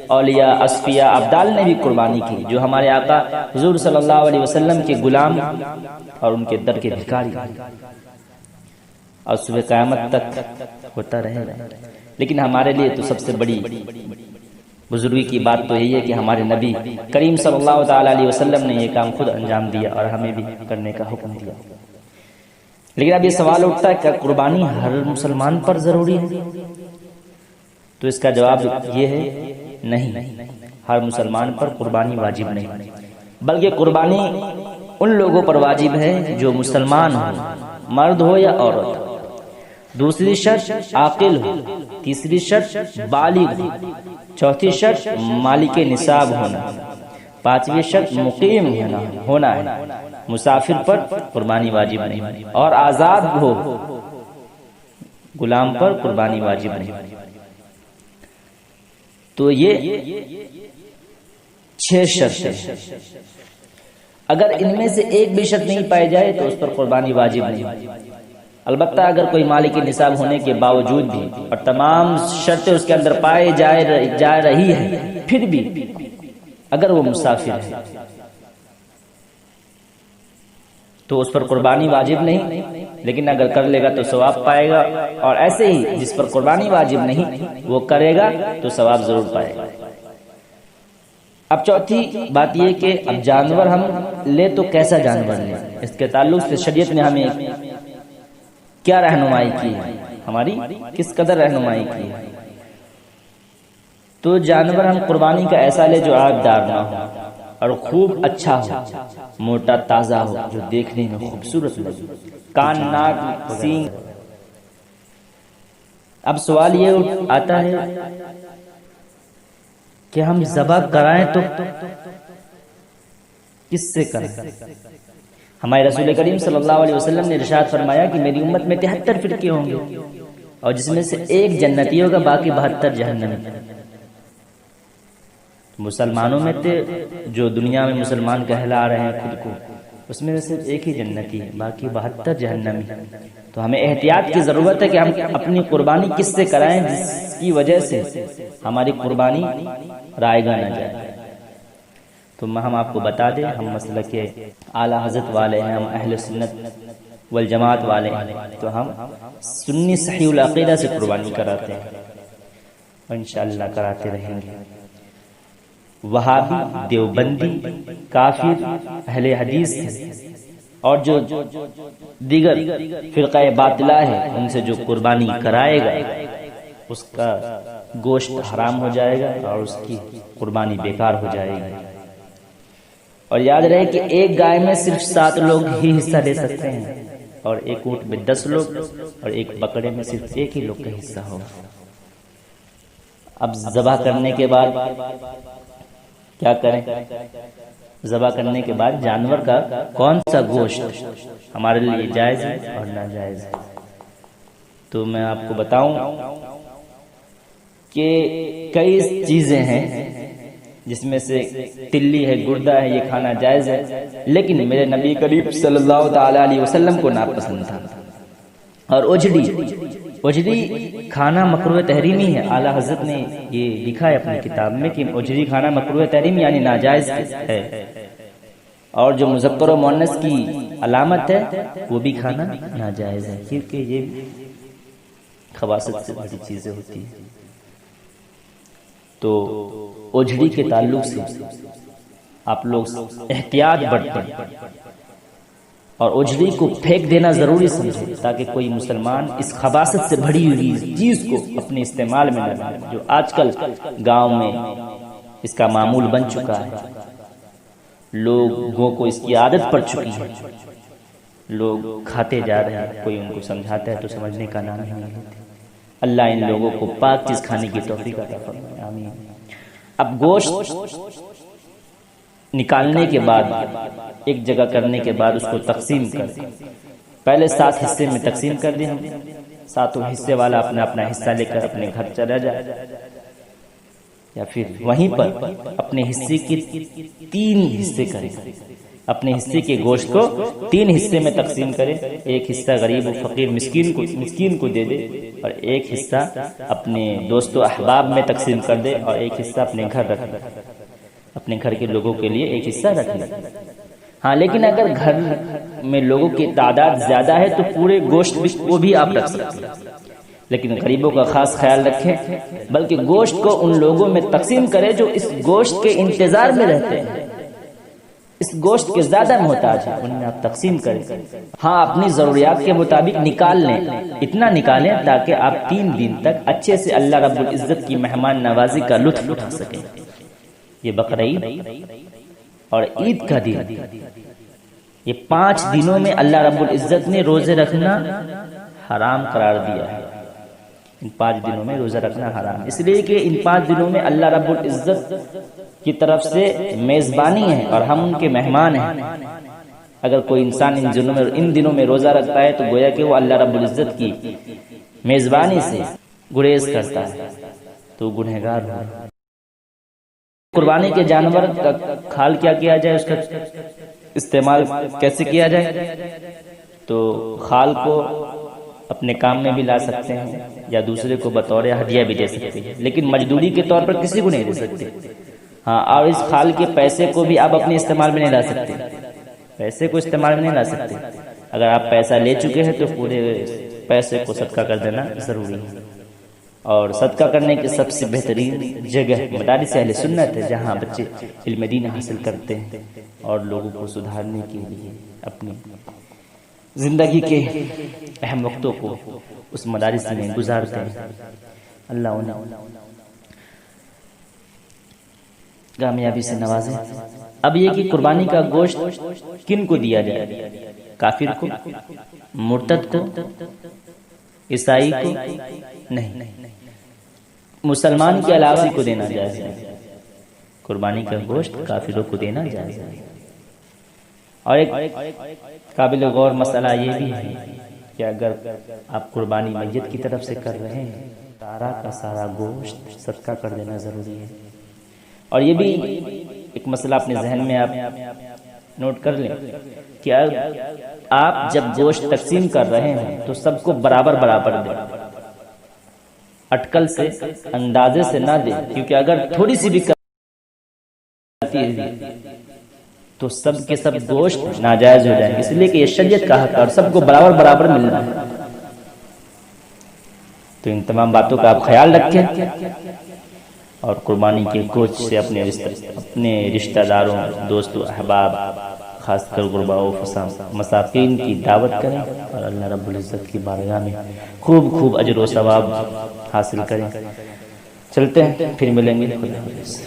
اولیاء، اصفیاء، ابدال نے بھی قربانی کی، جو ہمارے آقا حضور صلی اللہ علیہ وسلم کے غلام اور ان کے در کے بھکاری، اور صبح قیامت تک ہوتا رہے گا۔ لیکن ہمارے لیے تو سب سے بڑی بزرگی کی بات تو یہی ہے کہ ہمارے نبی کریم صلی اللہ تعالی علیہ وسلم نے یہ کام خود انجام دیا اور ہمیں بھی کرنے کا حکم دیا۔ لیکن اب یہ سوال اٹھتا ہے کہ قربانی ہر مسلمان پر ضروری ہے؟ تو اس کا جواب یہ ہے نہیں، ہر مسلمان پر قربانی واجب نہیں، بلکہ قربانی ان لوگوں پر واجب ہے جو مسلمان ہو، مرد ہو یا عورت۔ دوسری شرط عاقل ہو، تیسری شرط بالغ ہو، چوتھی شرط مالک نصاب ہونا، پانچویں شرط مقیم ہونا ہے، مسافر پر قربانی واجب نہیں، اور آزاد ہو، غلام پر قربانی واجب نہیں۔ تو یہ 6 شرطیں، اگر ان میں سے ایک بھی شرط نہیں پائی جائے تو اس پر قربانی واجب نہیں۔ البتہ اگر کوئی مالک نصاب ہونے کے باوجود بھی اور تمام شرطیں اس کے اندر پائے جا رہی ہیں، پھر بھی اگر وہ مسافر ہے تو اس پر قربانی واجب نہیں، لیکن اگر کر لے گا تو ثواب پائے گا، اور ایسے ہی جس پر قربانی واجب نہیں وہ کرے گا تو ثواب ضرور پائے گا۔ اب چوتھی بات یہ کہ اب جانور ہم لے تو کیسا جانور لیں، اس کے تعلق سے شریعت نے ہمیں کیا رہنمائی کی ہے، ہماری کس قدر رہنمائی کی ہے۔ تو جانور ہم قربانی کا ایسا لے جو عیبدار نہ ہو اور خوب اچھا ہو، موٹا تازہ ہو، جو دیکھنے میں خوبصورت لگے، کان، ناک، سینگ۔ اب سوال یہ آتا ہے کہ ہم ذبح کرائیں تو کس سے کریں؟ ہمارے رسول کریم صلی اللہ علیہ وسلم نے ارشاد فرمایا کہ میری امت میں 73 فرقے ہوں گے، اور جس میں سے ایک جنتی ہوگا، باقی 72 جہنمی۔ مسلمانوں میں تھے جو دنیا میں مسلمان کہلا رہے ہیں خود کو، اس میں صرف ایک ہی جنتی ہے، باقی 72 جہنمی۔ تو ہمیں احتیاط کی ضرورت ہے کہ ہم اپنی قربانی کس سے کرائیں جس کی وجہ سے ہماری قربانی رائگاں نہ جائے۔ تو ہم آپ کو بتا دیں، ہم مسلک کے اعلیٰ حضرت والے ہیں، ہم اہل سنت والجماعت والے ہیں، تو ہم سنی صحیح العقیدہ سے قربانی کراتے ہیں اور انشاءاللہ کراتے رہیں گے۔ وہابی، دیوبندی، کافر، اہل حدیث اور جو دیگر فرقہ باطلہ ہے، ان سے جو قربانی کرائے گا اس کا گوشت حرام ہو جائے گا اور اس کی قربانی بیکار ہو جائے گی۔ اور یاد رہے کہ ایک گائے میں صرف 7 لوگ ہی حصہ لے سکتے ہیں، اور ایک اونٹ میں 10 لوگ، اور ایک بکرے میں صرف ایک ہی لوگ کا حصہ ہوگا۔ اب ذبح کرنے کے بعد کیا کریں؟ ذبح کرنے کے بعد جانور کا کون سا گوشت ہمارے لیے جائز ہے اور ناجائز ہے؟ تو میں آپ کو بتاؤں کہ کئی چیزیں ہیں جس میں سے تلی ہے، گردہ ہے، یہ کھانا جائز ہے، لیکن میرے نبی کریم صلی اللہ تعالی علیہ وسلم کو ناپسند تھا۔ اور اجڑی کھانا مکروہ تحریمی ہے، اعلیٰ حضرت نے یہ لکھا ہے اپنی کتاب میں کہ اجڑی کھانا مکروہ تحریمی یعنی ناجائز ہے، اور جو مذکر و مؤنث کی علامت ہے وہ بھی کھانا ناجائز ہے، کیونکہ یہ خباثت سے بڑی چیزیں ہوتی ہیں۔ تو اجڑی کے تعلق سے آپ لوگ احتیاط برتیں اور اجڑی کو پھینک دینا ضروری سمجھیں، تاکہ کوئی مسلمان اس خباثت سے بھری ہوئی چیز کو اپنے استعمال میں نہ لائے، جو آج کل گاؤں میں اس کا معمول بن چکا ہے، لوگوں کو اس کی عادت پڑ چکی ہے، لوگ کھاتے جا رہے ہیں، کوئی ان کو سمجھاتا ہے تو سمجھنے کا نام نہیں لیتے۔ اللہ ان لوگوں کو پاک چیز کھانے کی توفیق عطا فرمائے، آمین۔ اب گوشت نکالنے کے بعد، ایک جگہ کرنے کے بعد اس کو تقسیم کر دیں، پہلے 7 حصے میں تقسیم کر دیں، 7 حصے والا اپنا اپنا حصہ لے کر اپنے گھر چلا جائے۔ یا پھر وہیں پر اپنے حصے کے 3 حصے کرے، اپنے حصے کے گوشت کو 3 حصے میں تقسیم کرے، ایک حصہ غریب و فقیر مسکین کو دے دے، اور ایک حصہ اپنے دوست و احباب میں تقسیم کر دے، اور ایک حصہ اپنے گھر رکھ لے، اپنے گھر کے لوگوں کے لیے ایک حصہ رکھ لے۔ ہاں لیکن اگر گھر میں لوگوں کی تعداد زیادہ ہے تو پورے گوشت کو بھی آپ رکھ سکتے ہیں، لیکن غریبوں کا خاص خیال رکھیں، بلکہ گوشت کو ان لوگوں میں تقسیم کریں جو اس گوشت کے انتظار میں رہتے ہیں، اس گوشت کے زیادہ محتاج ہیں، ان میں آپ تقسیم کریں۔ ہاں اپنی ضروریات کے مطابق نکال لیں، اتنا نکالیں تاکہ آپ 3 دن تک اچھے سے اللہ رب العزت کی مہمان نوازی کا لطف اٹھا سکیں۔ یہ بقرعید اور عید کا دن، یہ 5 دنوں میں اللہ رب العزت نے روزے رکھنا حرام قرار دیا ہے۔ ان 5 دنوں میں روزہ رکھنا حرام، اس لیے کہ ان 5 دنوں میں اللہ رب العزت کی طرف سے میزبانی ہے اور ہم ان کے مہمان ہیں۔ اگر کوئی انسان ان دنوں میں روزہ رکھتا ہے تو گویا کہ وہ اللہ رب العزت کی میزبانی سے گریز کرتا ہے، تو گنہگار ہے۔ قربانی کے جانور کا کھال کیا کیا جائے، اس کا استعمال کیسے کیا جائے؟ تو خال کو اپنے کام میں بھی لا سکتے ہیں یا دوسرے کو بطور ہدیہ بھی دے سکتے ہیں، لیکن مجدوری کے طور پر کسی کو نہیں دے سکتے۔ ہاں، اور اس خال کے پیسے کو بھی آپ اپنے استعمال میں نہیں لا سکتے، پیسے کو استعمال میں نہیں لا سکتے۔ اگر آپ پیسہ لے چکے ہیں تو پورے پیسے کو صدقہ کر دینا ضروری ہے، اور صدقہ کرنے کی سب سے بہترین جگہ مدارس اہل سنت ہے، جہاں بچے علم دین حاصل کرتے ہیں اور لوگوں کو سدھارنے کے لیے اپنی زندگی کے اہم وقتوں کو اس مدارس میں گزارتے ہیں۔ اللہ انہیں کامیابی سے نوازے۔ اب یہ کہ قربانی کا گوشت کن کو دیا جائے؟ کافر کو، مرتد کو، عیسائی کو نہیں، مسلمان کے علاوہ کو دینا جائز ہے۔ قربانی کا گوشت کافروں کو دینا جائز ہے۔ اور ایک قابل غور مسئلہ یہ بھی ہے کہ اگر آپ قربانی میت کی طرف سے کر رہے ہیں، سارا کا سارا گوشت صدقہ کر دینا ضروری ہے۔ اور یہ بھی ایک مسئلہ اپنے ذہن میں آپ نوٹ کر لیں کہ آپ جب گوشت تقسیم کر رہے ہیں تو سب کو برابر دیں، اٹکل سے، اندازے سے نہ دیں، کیونکہ اگر تھوڑی سی بھی کرتی ہے تو سب کے سب گوشت ناجائز ہو جائیں گے، اس لیے کہ یہ شریعت کا حق ہے اور سب کو برابر ملنا ہے۔ تو ان تمام باتوں کا آپ خیال رکھیں اور قربانی کے گوشت سے اپنے رشتہ داروں، دوستوں، احباب، خاص کر غرباء و مساکین کی دعوت کریں اور اللہ رب العزت کی بارگاہ میں خوب اجر و ثواب حاصل کریں۔ چلتے ہیں، پھر ملیں گے۔ خدا حافظ۔